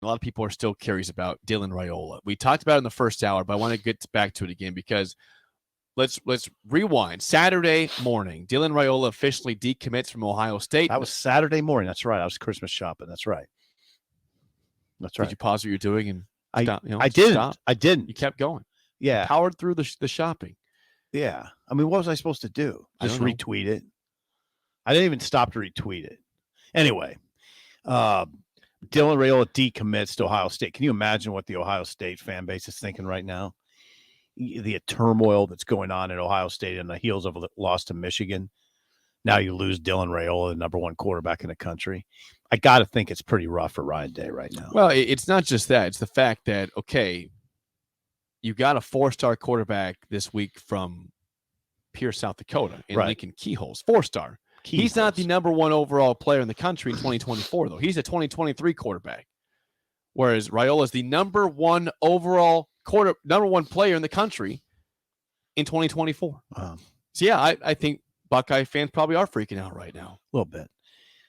a lot of people are still curious about Dylan RAIOLA. We talked about it in the first hour, but I want to get back to it again because let's rewind. Saturday morning, Dylan RAIOLA officially decommits from Ohio State. That was Saturday morning. That's right. I was Christmas shopping. That's right. Did you pause what you're doing and stop? I didn't. Stop? I didn't. You kept going. Yeah. You powered through the shopping. Yeah. I mean, what was I supposed to do? Just retweet it? I didn't even stop to retweet it. Anyway, Dylan RAIOLA decommits to Ohio State. Can you imagine what the Ohio State fan base is thinking right now? The turmoil that's going on at Ohio State on the heels of a loss to Michigan. Now you lose Dylan RAIOLA, the number one quarterback in the country. I got to think it's pretty rough for Ryan Day right now. Well, it's not just that. It's the fact that, okay, you got a 4-star quarterback this week from Pierce, South Dakota in Lincoln Keyholes. 4-star. He's not the number one overall player in the country in 2024, though. He's a 2023 quarterback. Whereas RAIOLA is the number one overall number one player in the country in 2024. So, yeah, I think Buckeye fans probably are freaking out right now. A little bit.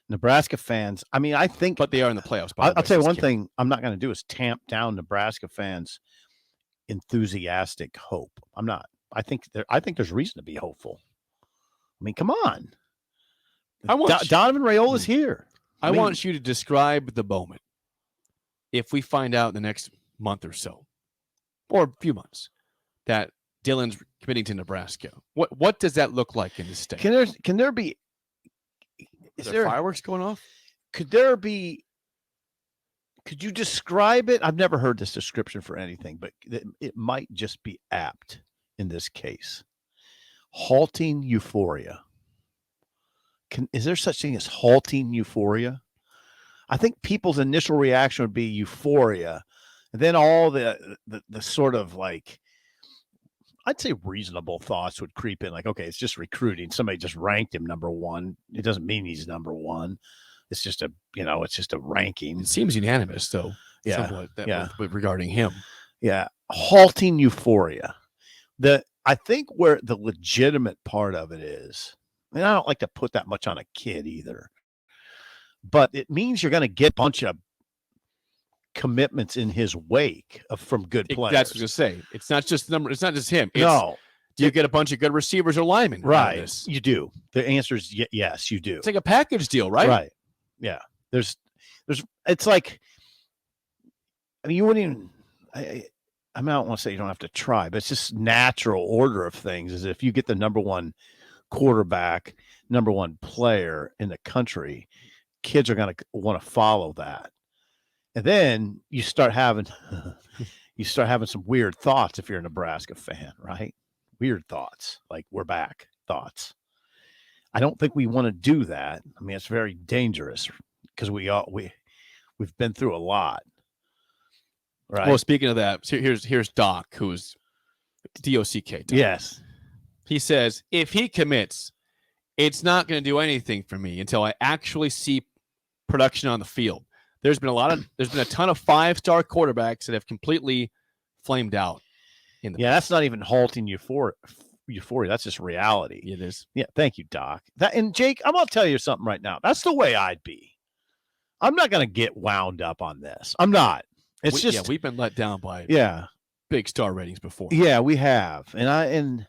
Nebraska fans, I mean, I think. But they are in the playoffs. I'll tell you one thing I'm not going to do is tamp down Nebraska fans' enthusiastic hope. I'm not. I think there's reason to be hopeful. I mean, come on. Donovan RAIOLA's here. I want you to describe the moment. If we find out in the next month or so, or a few months, that Dylan's committing to Nebraska, what does that look like in the state? Can there be? Is there fireworks going off? Could you describe it? I've never heard this description for anything, but it might just be apt in this case. Halting euphoria. Is there such thing as halting euphoria? I think people's initial reaction would be euphoria, and then all the sort of like, I'd say reasonable thoughts would creep in. Like, okay, it's just recruiting. Somebody just ranked him number one. It doesn't mean he's number one. It's just it's just a ranking. It seems unanimous, though. Yeah, regarding him. Yeah, halting euphoria. I think where the legitimate part of it is, and I don't like to put that much on a kid either, but it means you're going to get a bunch of commitments in his wake from good players. That's what I was going to say. It's not just It's not just him. No. Do you get a bunch of good receivers or linemen? Right. You do. The answer is yes, you do. It's like a package deal, right? Right. Yeah. It's like, I mean, you wouldn't even, I don't want to say you don't have to try, but it's just natural order of things is if you get the number one quarterback, number one player in the country, kids are going to want to follow that. And then you start having some weird thoughts if you're a Nebraska fan, right? Weird thoughts, like we're back thoughts. I don't think we want to do that. I mean, it's very dangerous because we've been through a lot. Right. Well, speaking of that, here's Doc, who's DOCK. Doc. Yes. He says, if he commits, it's not going to do anything for me until I actually see production on the field. There's been a ton of 5-star quarterbacks that have completely flamed out. That's not even halting euphoria. That's just reality. It is. Yeah. Thank you, Doc. And Jake, I'm going to tell you something right now. That's the way I'd be. I'm not going to get wound up on this. I'm not. We've been let down by big star ratings before. Yeah, we have. And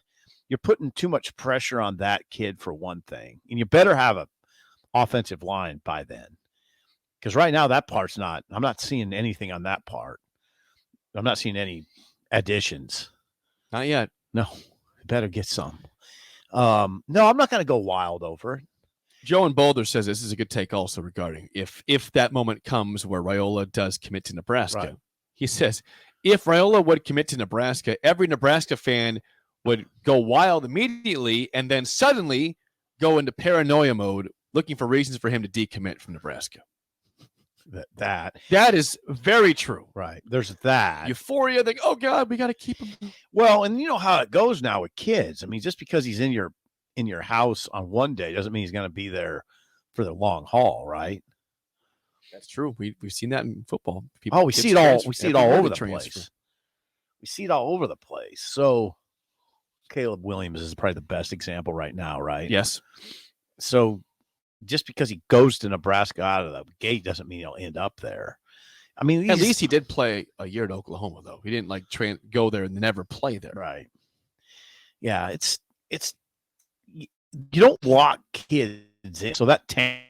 you're putting too much pressure on that kid for one thing. And you better have an offensive line by then. Because right now that part's I'm not seeing anything on that part. I'm not seeing any additions. Not yet. No, better get some. No, I'm not going to go wild over it. Joe in Boulder says this is a good take also regarding if that moment comes where RAIOLA does commit to Nebraska. Right. He says, if RAIOLA would commit to Nebraska, every Nebraska fan would go wild immediately and then suddenly go into paranoia mode looking for reasons for him to decommit from Nebraska. That is very true. Right. There's that. Euphoria. Like, oh, God, we got to keep him. Well, and you know how it goes now with kids. I mean, just because he's in your house on one day doesn't mean he's going to be there for the long haul, right? That's true. We've seen that in football. We see it all. We see it all over the place. We see it all over the place. So Caleb Williams is probably the best example right now, right? Yes. So just because he goes to Nebraska out of the gate doesn't mean he'll end up there. I mean, at least he did play a year at Oklahoma, though. He didn't like go there and never play there. Right. Yeah, it's you don't lock kids in, so that tamp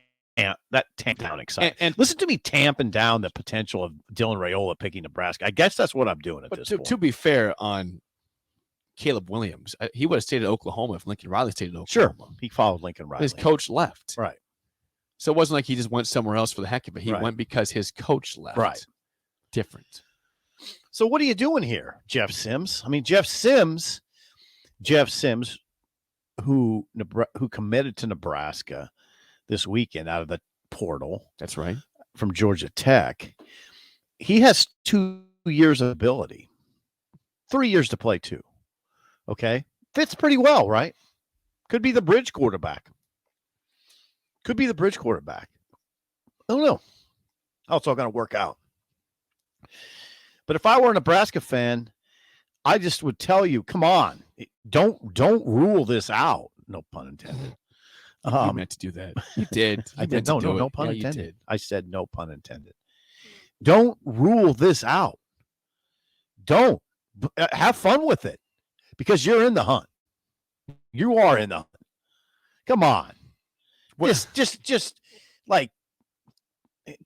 down excitement. And listen to me tamping down the potential of Dylan RAIOLA picking Nebraska. I guess that's what I'm doing at this point. To be fair on Caleb Williams, he would have stayed at Oklahoma if Lincoln Riley stayed at Oklahoma. Sure, he followed Lincoln Riley. His coach left. Right. So it wasn't like he just went somewhere else for the heck of it. He went because his coach left. Right. Different. So what are you doing here, Jeff Sims? I mean, Jeff Sims, who committed to Nebraska this weekend out of the portal. That's right. From Georgia Tech. He has 2 years of ability. 3 years to play too. Okay. Fits pretty well, right? Could be the bridge quarterback. I don't know how it's all going to work out. But if I were a Nebraska fan, I just would tell you, come on, don't rule this out. No pun intended. You meant to do that. You did. I did. No pun intended. I said no pun intended. Don't rule this out. Don't. Have fun with it because you're in the hunt. You are in the hunt. Come on. Just like,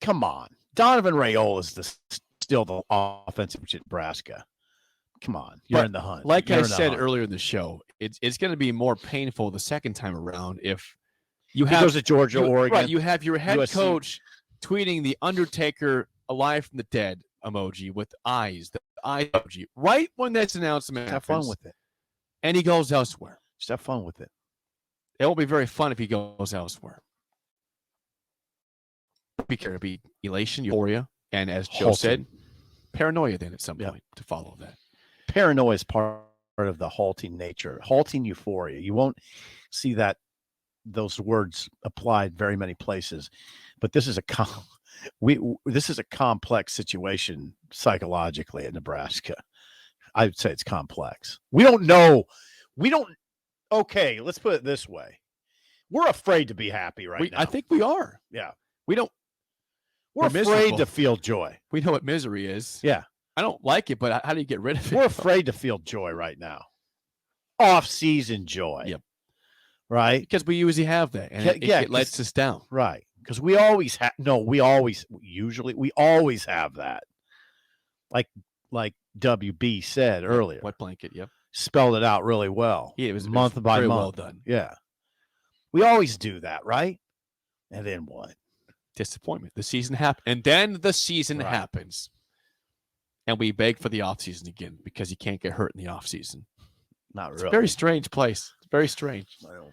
come on. Donovan RAIOLA is still the offensive coach at Nebraska. Come on. You're in the hunt. Like I said earlier in the show, it's going to be more painful the second time around if he goes to Georgia, Oregon. Right, you have your head USC coach tweeting the Undertaker alive from the dead emoji with eyes, the eye emoji, right when this announcement happens. Have fun with it. And he goes elsewhere. Just have fun with it. It won't be very fun if he goes elsewhere. It'll be elation, euphoria, and as Joe said, paranoia then at some point to follow that. Paranoia is part of the halting nature, halting euphoria. You won't see those words applied very many places, but this is this is a complex situation psychologically at Nebraska. I would say it's complex. We don't know. Okay, let's put it this way. We're afraid to be happy now. I think we are. Yeah. We're afraid to feel joy. We know what misery is. Yeah. I don't like it, but how do you get rid of it? We're afraid to feel joy right now. Off-season joy. Yep. Right? Because we usually have that, and it lets us down. Right. Because we always have we always have that. Like WB said earlier. Wet blanket, yep. Spelled it out really well. Yeah, it was month by very month. Well done. Yeah. We always do that, right? And then what? Disappointment. The season happens. And then the season happens. And we beg for the offseason again because you can't get hurt in the offseason. Not really. It's a very strange place. It's very strange. I don't